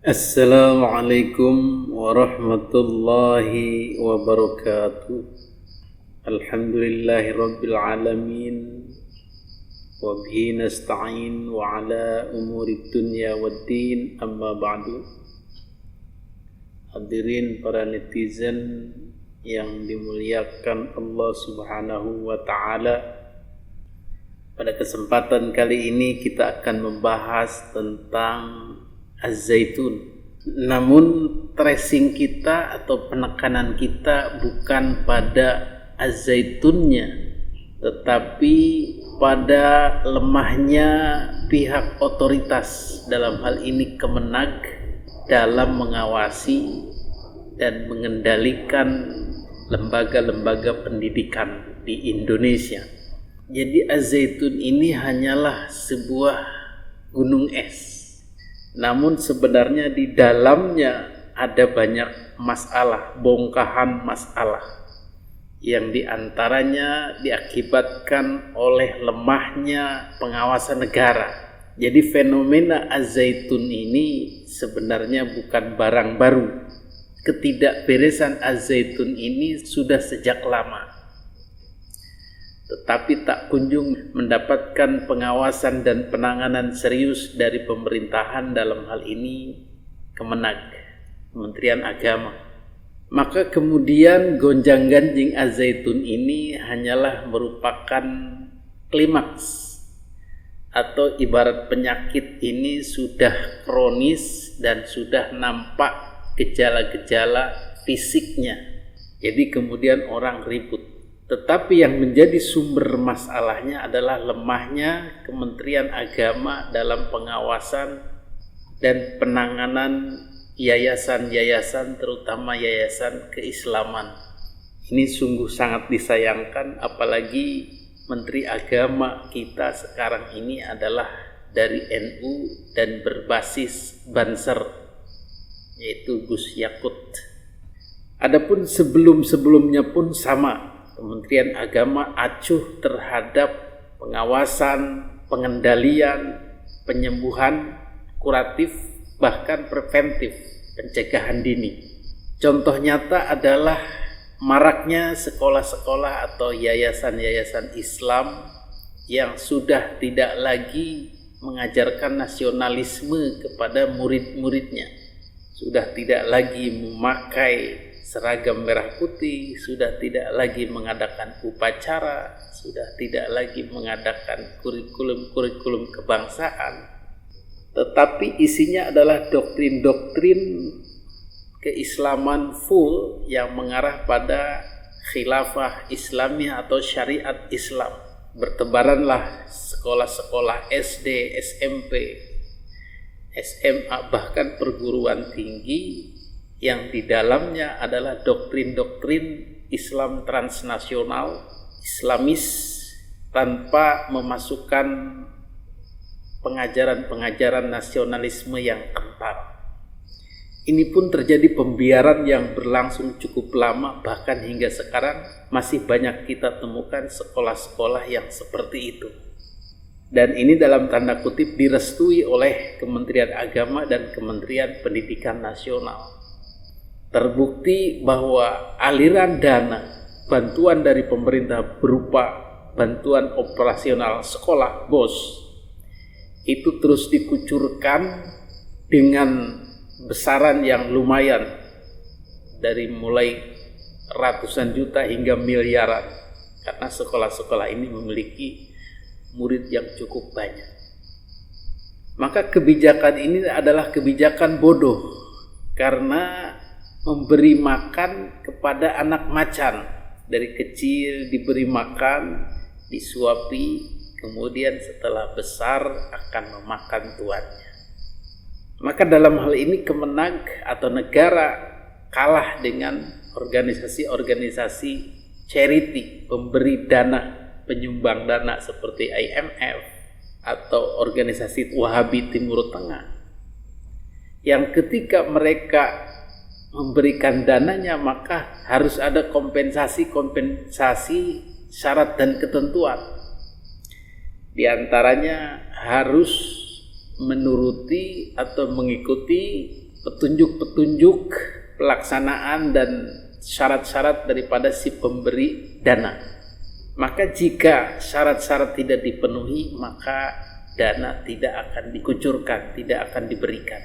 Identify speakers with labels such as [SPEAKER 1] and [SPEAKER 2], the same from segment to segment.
[SPEAKER 1] Assalamualaikum warahmatullahi wabarakatuh. Alhamdulillahi rabbil alamin. Wa bihi nasta'in wa ala umuri dunya waddin, amma ba'du. Hadirin para netizen yang dimuliakan Allah Subhanahu wa ta'ala, pada kesempatan kali ini kita akan membahas tentang Az-Zaitun. Namun tracing kita atau penekanan kita bukan pada Az-Zaitunnya, tetapi pada lemahnya pihak otoritas, dalam hal ini Kemenag, dalam mengawasi dan mengendalikan lembaga-lembaga pendidikan di Indonesia. Jadi Az-Zaitun ini hanyalah sebuah gunung es. Namun sebenarnya di dalamnya ada banyak masalah, bongkahan masalah, yang diantaranya diakibatkan oleh lemahnya pengawasan negara. Jadi fenomena Az-Zaitun ini sebenarnya bukan barang baru. Ketidakberesan Az-Zaitun ini sudah sejak lama, tetapi tak kunjung mendapatkan pengawasan dan penanganan serius dari pemerintahan, dalam hal ini Kemenag, Kementerian Agama. Maka kemudian gonjang-ganjing Az-Zaitun ini hanyalah merupakan klimaks, atau ibarat penyakit ini sudah kronis dan sudah nampak gejala-gejala fisiknya. Jadi kemudian orang ribut. Tetapi yang menjadi sumber masalahnya adalah lemahnya Kementerian Agama dalam pengawasan dan penanganan yayasan-yayasan, terutama yayasan keislaman. Ini sungguh sangat disayangkan, apalagi Menteri Agama kita sekarang ini adalah dari NU dan berbasis Banser, yaitu Gus Yakut. Adapun sebelum-sebelumnya pun sama, Kementerian Agama acuh terhadap pengawasan, pengendalian, penyembuhan, kuratif, bahkan preventif, pencegahan dini. Contoh nyata adalah maraknya sekolah-sekolah atau yayasan-yayasan Islam yang sudah tidak lagi mengajarkan nasionalisme kepada murid-muridnya, sudah tidak lagi memakai seragam merah putih, sudah tidak lagi mengadakan upacara, sudah tidak lagi mengadakan kurikulum-kurikulum kebangsaan, tetapi isinya adalah doktrin-doktrin keislaman full yang mengarah pada khilafah Islamiyah atau syariat Islam. Bertebaranlah sekolah-sekolah SD, SMP, SMA, bahkan perguruan tinggi yang di dalamnya adalah doktrin-doktrin Islam transnasional, Islamis, tanpa memasukkan pengajaran-pengajaran nasionalisme yang kental. Ini pun terjadi pembiaran yang berlangsung cukup lama, bahkan hingga sekarang masih banyak kita temukan sekolah-sekolah yang seperti itu. Dan ini dalam tanda kutip direstui oleh Kementerian Agama dan Kementerian Pendidikan Nasional. Terbukti bahwa aliran dana bantuan dari pemerintah berupa bantuan operasional sekolah BOS itu terus dikucurkan dengan besaran yang lumayan, dari mulai ratusan juta hingga miliaran, karena sekolah-sekolah ini memiliki murid yang cukup banyak. Maka kebijakan ini adalah kebijakan bodoh, karena memberi makan kepada anak macan. Dari kecil diberi makan, disuapi, kemudian setelah besar akan memakan tuannya. Maka dalam hal ini Kemenag atau negara kalah dengan organisasi-organisasi charity, pemberi dana, penyumbang dana seperti IMF atau organisasi Wahabi Timur Tengah, yang ketika mereka memberikan dananya maka harus ada kompensasi syarat dan ketentuan. Di antaranya harus menuruti atau mengikuti petunjuk-petunjuk pelaksanaan dan syarat-syarat daripada si pemberi dana. Maka jika syarat-syarat tidak dipenuhi, maka dana tidak akan dikucurkan, tidak akan diberikan.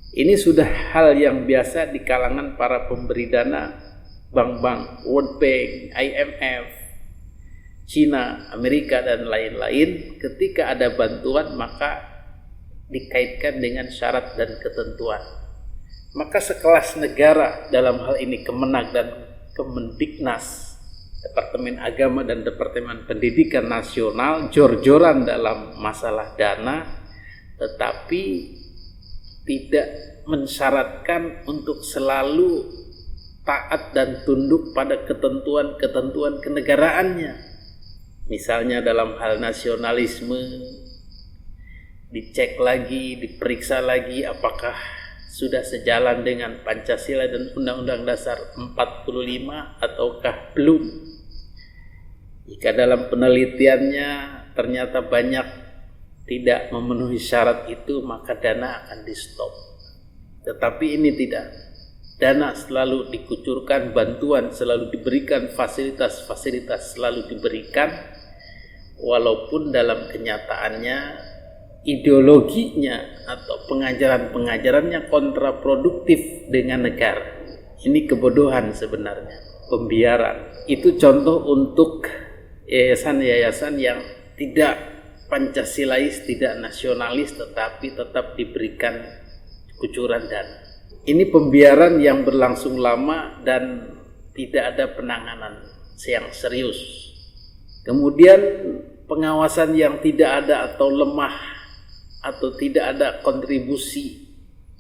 [SPEAKER 1] Ini sudah hal yang biasa di kalangan para pemberi dana, bank-bank, World Bank, IMF, Cina, Amerika, dan lain-lain. Ketika ada bantuan, maka dikaitkan dengan syarat dan ketentuan. Maka sekelas negara, dalam hal ini Kemenag dan Kemendiknas, Departemen Agama dan Departemen Pendidikan Nasional, jor-joran dalam masalah dana, tetapi tidak mensyaratkan untuk selalu taat dan tunduk pada ketentuan-ketentuan kenegaraannya. Misalnya dalam hal nasionalisme, dicek lagi, diperiksa lagi apakah sudah sejalan dengan Pancasila dan Undang-Undang Dasar 45 ataukah belum. Jika dalam penelitiannya ternyata banyak tidak memenuhi syarat itu, maka dana akan di stop. Tetapi ini tidak. Dana selalu dikucurkan, bantuan selalu diberikan, fasilitas-fasilitas selalu diberikan, walaupun dalam kenyataannya ideologinya atau pengajaran-pengajarannya kontraproduktif dengan negara. Ini kebodohan sebenarnya, pembiaran. Itu contoh untuk yayasan-yayasan yang tidak Pancasilais, tidak nasionalis, tetapi tetap diberikan kucuran dana. Ini pembiaran yang berlangsung lama dan tidak ada penanganan yang serius. Kemudian pengawasan yang tidak ada atau lemah atau tidak ada kontribusi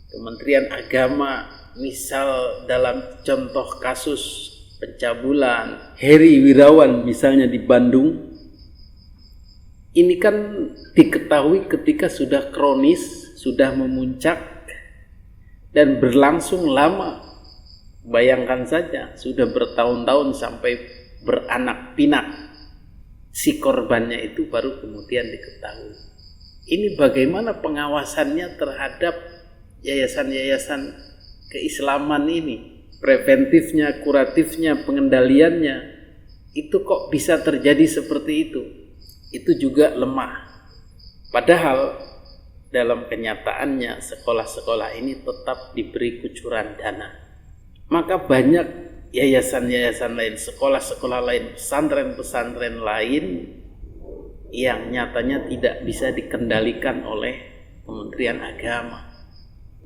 [SPEAKER 1] Kementerian Agama, misal dalam contoh kasus pencabulan Heri Wirawan misalnya di Bandung, ini kan diketahui ketika sudah kronis, sudah memuncak dan berlangsung lama. Bayangkan saja, sudah bertahun-tahun sampai beranak pinak. Si korbannya itu baru kemudian diketahui. Ini bagaimana pengawasannya terhadap yayasan-yayasan keislaman ini? Preventifnya, kuratifnya, pengendaliannya, itu kok bisa terjadi seperti itu? Itu juga lemah. Padahal dalam kenyataannya sekolah-sekolah ini tetap diberi kucuran dana. Maka banyak yayasan-yayasan lain, sekolah-sekolah lain, pesantren-pesantren lain yang nyatanya tidak bisa dikendalikan oleh Kementerian Agama.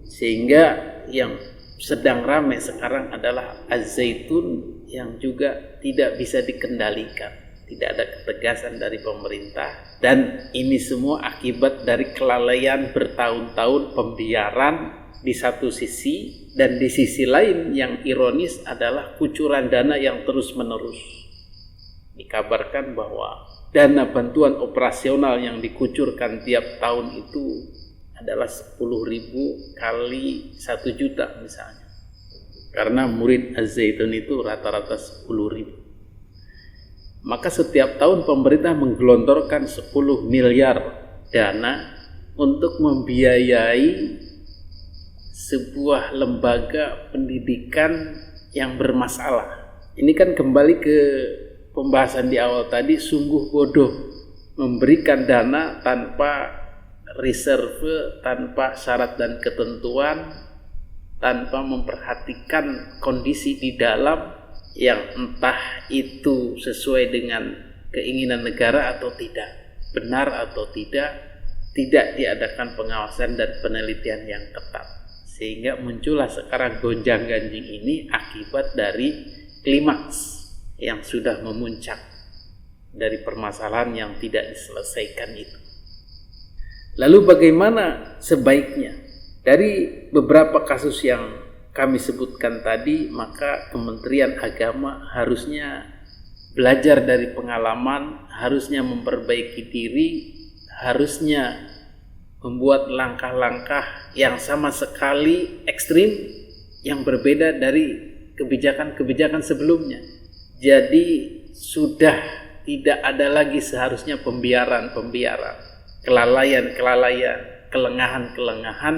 [SPEAKER 1] Sehingga yang sedang ramai sekarang adalah Az-Zaitun yang juga tidak bisa dikendalikan. Tidak ada ketegasan dari pemerintah, dan ini semua akibat dari kelalaian bertahun-tahun pembiaran di satu sisi, dan di sisi lain yang ironis adalah kucuran dana yang terus-menerus. Dikabarkan bahwa dana bantuan operasional yang dikucurkan tiap tahun itu adalah 10.000 kali 1 juta misalnya, karena murid Az-Zaitun itu rata-rata 10.000. Maka setiap tahun pemerintah menggelontorkan 10 miliar dana untuk membiayai sebuah lembaga pendidikan yang bermasalah. Ini kan kembali ke pembahasan di awal tadi, sungguh bodoh memberikan dana tanpa reserve, tanpa syarat dan ketentuan, tanpa memperhatikan kondisi di dalam yang entah itu sesuai dengan keinginan negara atau tidak, benar atau tidak diadakan pengawasan dan penelitian yang ketat. Sehingga muncullah sekarang gonjang-ganjing ini akibat dari klimaks yang sudah memuncak dari permasalahan yang tidak diselesaikan itu. Lalu bagaimana sebaiknya? Dari beberapa kasus yang kami sebutkan tadi, maka Kementerian Agama harusnya belajar dari pengalaman, harusnya memperbaiki diri, harusnya membuat langkah-langkah yang sama sekali ekstrim, yang berbeda dari kebijakan-kebijakan sebelumnya. Jadi sudah tidak ada lagi seharusnya pembiaran, kelalaian, kelengahan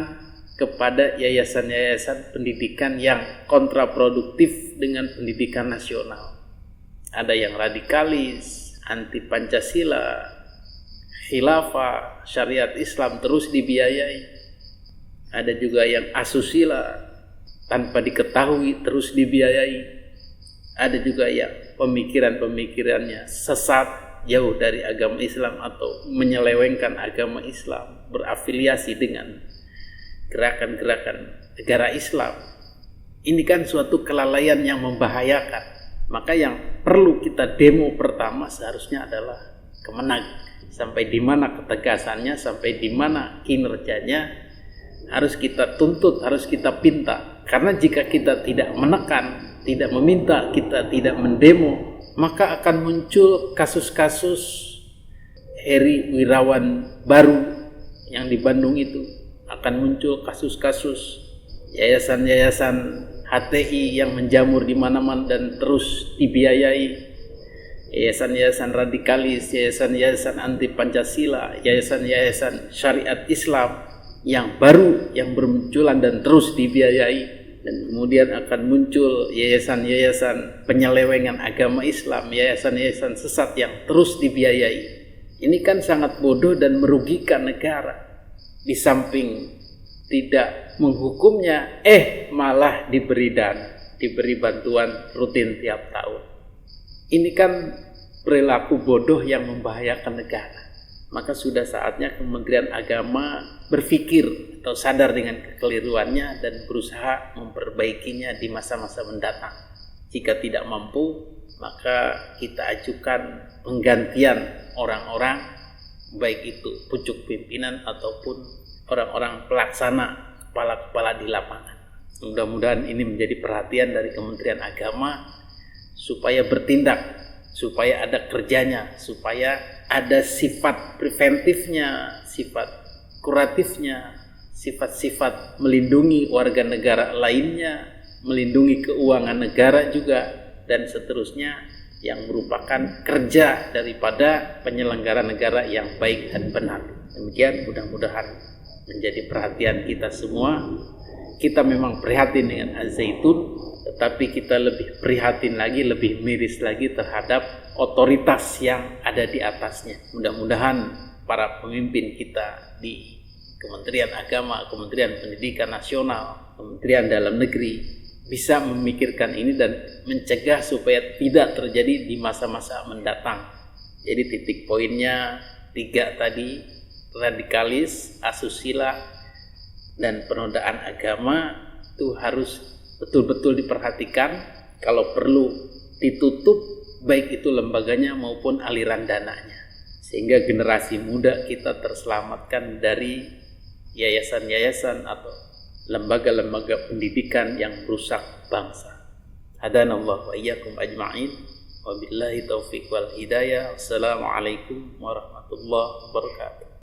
[SPEAKER 1] kepada yayasan-yayasan pendidikan yang kontraproduktif dengan pendidikan nasional. Ada yang radikalis, anti Pancasila, khilafah, syariat Islam terus dibiayai. Ada juga yang asusila, tanpa diketahui terus dibiayai. Ada juga yang pemikirannya sesat, jauh dari agama Islam atau menyelewengkan agama Islam, berafiliasi dengan gerakan-gerakan negara Islam. Ini kan suatu kelalaian yang membahayakan. Maka yang perlu kita demo pertama seharusnya adalah Kemenag. Sampai di mana ketegasannya, sampai di mana kinerjanya harus kita tuntut, harus kita pinta. Karena jika kita tidak menekan, tidak meminta, kita tidak mendemo, maka akan muncul kasus-kasus Heri Wirawan baru yang di Bandung itu. Akan muncul kasus-kasus yayasan-yayasan HTI yang menjamur di mana-mana dan terus dibiayai, yayasan-yayasan radikalis, yayasan-yayasan anti Pancasila, yayasan-yayasan syariat Islam yang baru yang bermunculan dan terus dibiayai, dan kemudian akan muncul yayasan-yayasan penyelewengan agama Islam, yayasan-yayasan sesat yang terus dibiayai. Ini kan sangat bodoh dan merugikan negara. Di samping tidak menghukumnya, malah diberi dana, diberi bantuan rutin tiap tahun. Ini kan perilaku bodoh yang membahayakan negara. Maka sudah saatnya Kementerian Agama berpikir atau sadar dengan kekeliruannya dan berusaha memperbaikinya di masa-masa mendatang. Jika tidak mampu, maka kita ajukan penggantian orang-orang, baik itu pucuk pimpinan ataupun orang-orang pelaksana, kepala-kepala di lapangan. Mudah-mudahan ini menjadi perhatian dari Kementerian Agama supaya bertindak, supaya ada kerjanya, supaya ada sifat preventifnya, sifat kuratifnya, sifat-sifat melindungi warga negara lainnya, melindungi keuangan negara juga, dan seterusnya, yang merupakan kerja daripada penyelenggara negara yang baik dan benar. Demikian mudah-mudahan menjadi perhatian kita semua. Kita memang prihatin dengan Az-Zaitun, tetapi kita lebih prihatin lagi, lebih miris lagi terhadap otoritas yang ada di atasnya. Mudah-mudahan para pemimpin kita di Kementerian Agama, Kementerian Pendidikan Nasional, Kementerian Dalam Negeri bisa memikirkan ini dan mencegah supaya tidak terjadi di masa-masa mendatang. Jadi titik poinnya 3 tadi, radikalis, asusila, dan penodaan agama itu harus betul-betul diperhatikan. Kalau perlu ditutup, baik itu lembaganya maupun aliran dananya, sehingga generasi muda kita terselamatkan dari yayasan-yayasan atau lembaga-lembaga pendidikan yang merusak bangsa. Hadanallahu wa iyyakum ajma'in. Wabillahi taufiq wal hidayah. Assalamualaikum warahmatullahi wabarakatuh.